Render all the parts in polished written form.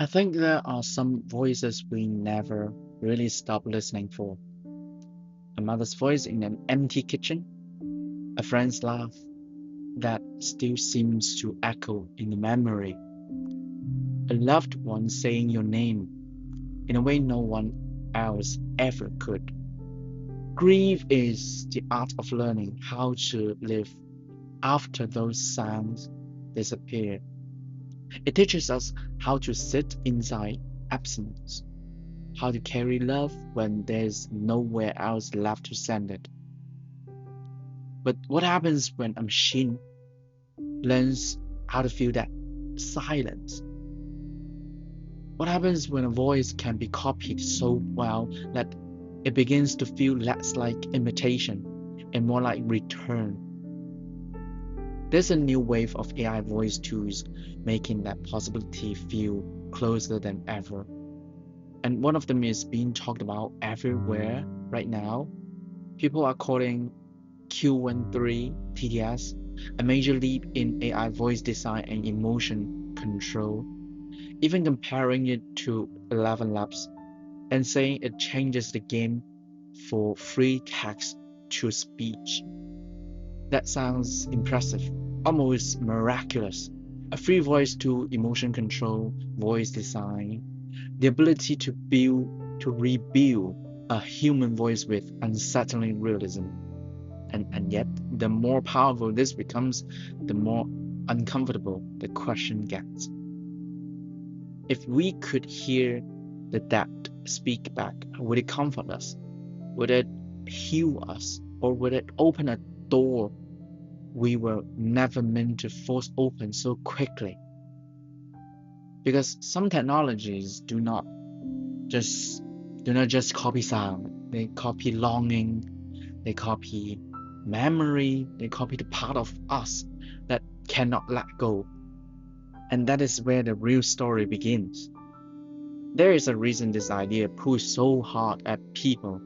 I think there are some voices we never really stop listening for. A mother's voice in an empty kitchen, a friend's laugh that still seems to echo in the memory, a loved one saying your name in a way no one else ever could. Grief is the art of learning how to live after those sounds disappear. It teaches us how to sit inside absence, how to carry love when there's nowhere else left to send it. But what happens when a machine learns how to feel that silence? What happens when a voice can be copied so well that it begins to feel less like imitation and more like return? There's a new wave of AI voice tools making that possibility feel closer than ever. And one of them is being talked about everywhere right now. People are calling Qwen3 TTS a major leap in AI voice design and emotion control, even comparing it to 11 Labs and saying it changes the game for free text to speech. That sounds impressive, almost miraculous. A free voice to emotion control, voice design, the ability to rebuild a human voice with unsettling realism. And yet, the more powerful this becomes, the more uncomfortable the question gets. If we could hear the dead speak back, would it comfort us? Would it heal us? Or would it open a door we were never meant to force open so quickly? Because some technologies just do not just copy sound, they copy longing, they copy memory, they copy the part of us that cannot let go. And that is where the real story begins. There is a reason this idea pushed so hard at people.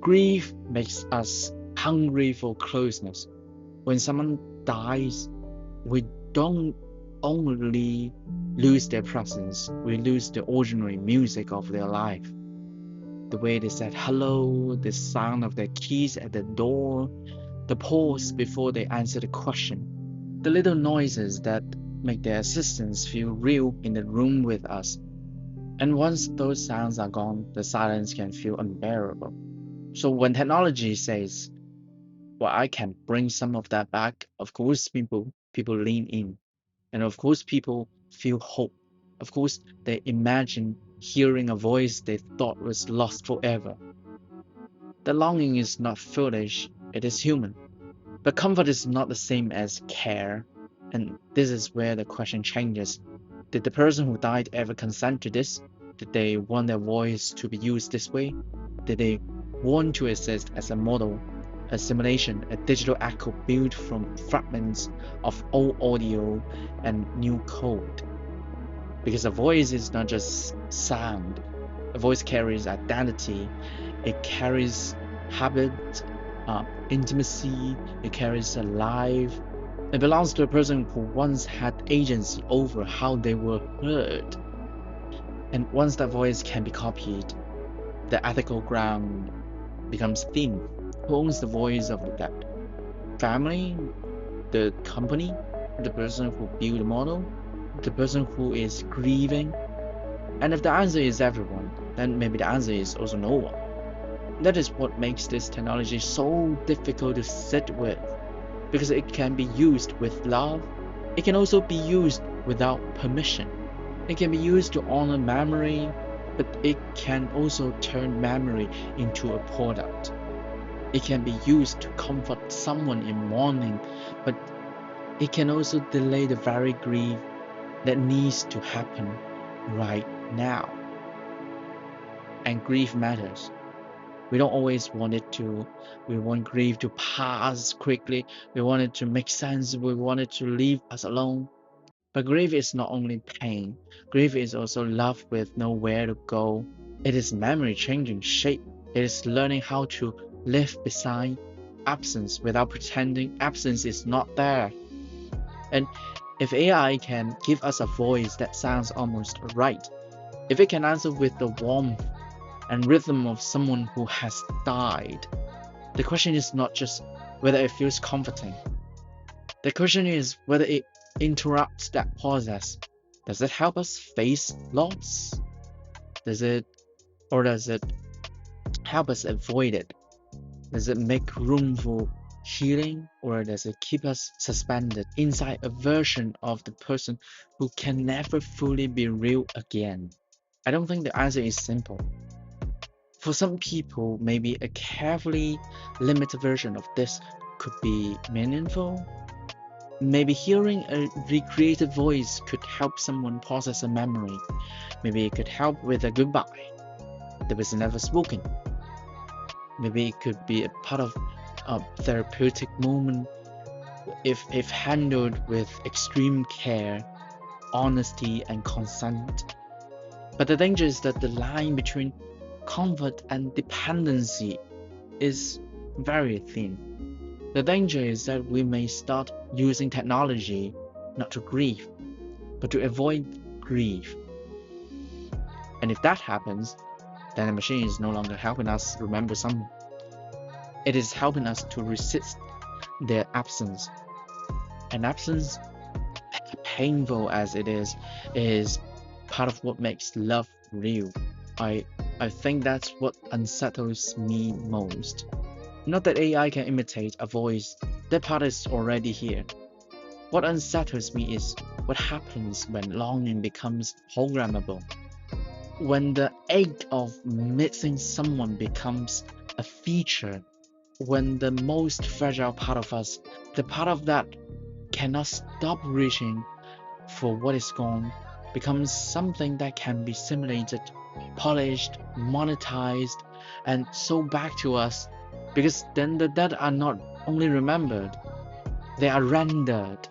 Grief makes us hungry for closeness. When someone dies, we don't only lose their presence, we lose the ordinary music of their life. The way they said hello, the sound of their keys at the door, the pause before they answer the question, the little noises that make their existence feel real in the room with us. And once those sounds are gone, the silence can feel unbearable. So when technology says, well, I can bring some of that back, of course people lean in. And of course people feel hope. Of course they imagine hearing a voice they thought was lost forever. The longing is not foolish, it is human. But comfort is not the same as care. And this is where the question changes. Did the person who died ever consent to this? Did they want their voice to be used this way? Did they want to exist as a model, a simulation, a digital echo built from fragments of old audio and new code? Because a voice is not just sound. A voice carries identity, it carries habit, intimacy, it carries a life. It belongs to a person who once had agency over how they were heard. And once that voice can be copied, the ethical ground becomes thin. Who owns the voice of the dead? Family? The company? The person who built the model? The person who is grieving? And if the answer is everyone, then maybe the answer is also no one. That is what makes this technology so difficult to sit with, because it can be used with love. It can also be used without permission. It can be used to honor memory, but it can also turn memory into a product. It can be used to comfort someone in mourning, but it can also delay the very grief that needs to happen right now. And grief matters. We don't always want it to. We want grief to pass quickly. We want it to make sense. We want it to leave us alone. But grief is not only pain. Grief is also love with nowhere to go. It is memory changing shape. It is learning how to live beside absence without pretending absence is not there. And if AI can give us a voice that sounds almost right, if it can answer with the warmth and rhythm of someone who has died, the question is not just whether it feels comforting. The question is whether it interrupts that process. Does it help us face loss? Does it help us avoid it? Does it make room for healing, or does it keep us suspended inside a version of the person who can never fully be real again? I don't think the answer is simple. For some people, maybe a carefully limited version of this could be meaningful. Maybe hearing a recreated voice could help someone process a memory. Maybe it could help with a goodbye that was never spoken. Maybe it could be a part of a therapeutic moment if handled with extreme care, honesty, and consent. But the danger is that the line between comfort and dependency is very thin. The danger is that we may start using technology not to grieve, but to avoid grief. And if that happens, then the machine is no longer helping us remember someone. It is helping us to resist their absence. And absence, painful as it is part of what makes love real. I think that's what unsettles me most. Not that AI can imitate a voice, that part is already here. What unsettles me is what happens when longing becomes programmable. When the ache of missing someone becomes a feature, when the most fragile part of us, the part of that cannot stop reaching for what is gone, becomes something that can be simulated, polished, monetized, and sold back to us, because then the dead are not only remembered, they are rendered.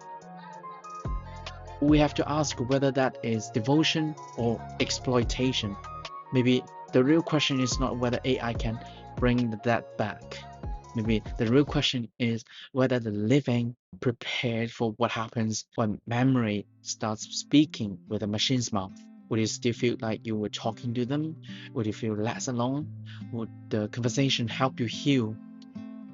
We have to ask whether that is devotion or exploitation. Maybe the real question is not whether AI can bring the dead back. Maybe the real question is whether the living prepared for what happens when memory starts speaking with a machine's mouth. Would you still feel like you were talking to them? Would you feel less alone? Would the conversation help you heal?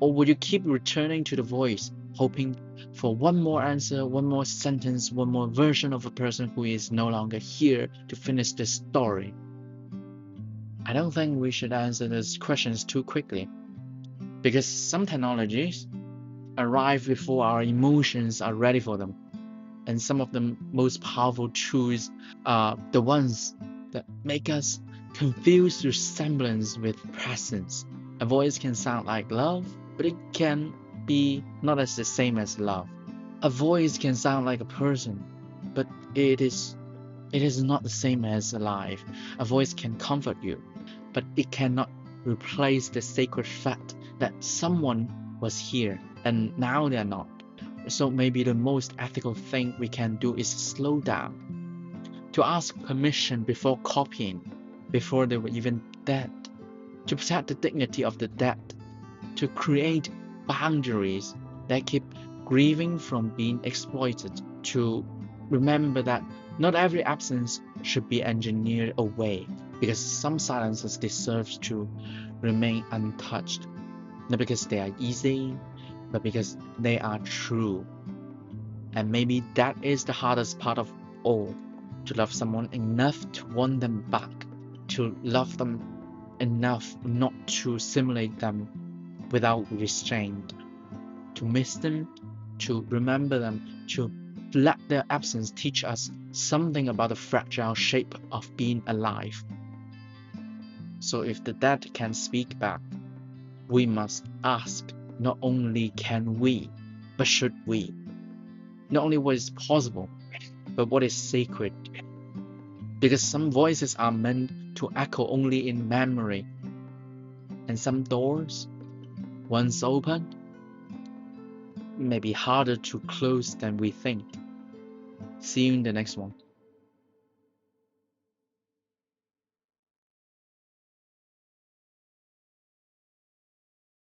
Or would you keep returning to the voice, hoping for one more answer, one more sentence, one more version of a person who is no longer here to finish the story? I don't think we should answer these questions too quickly, because some technologies arrive before our emotions are ready for them. And some of the most powerful tools are the ones that make us confuse resemblance with presence. A voice can sound like love, but it can be not as the same as love. A voice can sound like a person, but it is not the same as alive. A voice can comfort you, but it cannot replace the sacred fact that someone was here and now they're not. So maybe the most ethical thing we can do is slow down, to ask permission before copying, before they were even dead, to protect the dignity of the dead, to create boundaries that keep grieving from being exploited, to remember that not every absence should be engineered away, because some silences deserve to remain untouched, not because they are easy, but because they are true. And maybe that is the hardest part of all, to love someone enough to want them back, to love them enough not to simulate them without restraint, to miss them, to remember them, to let their absence teach us something about the fragile shape of being alive. So if the dead can speak back, we must ask, not only can we, but should we? Not only what is possible, but what is sacred. Because some voices are meant to echo only in memory, and some doors, once opened, may be harder to close than we think. See you in the next one.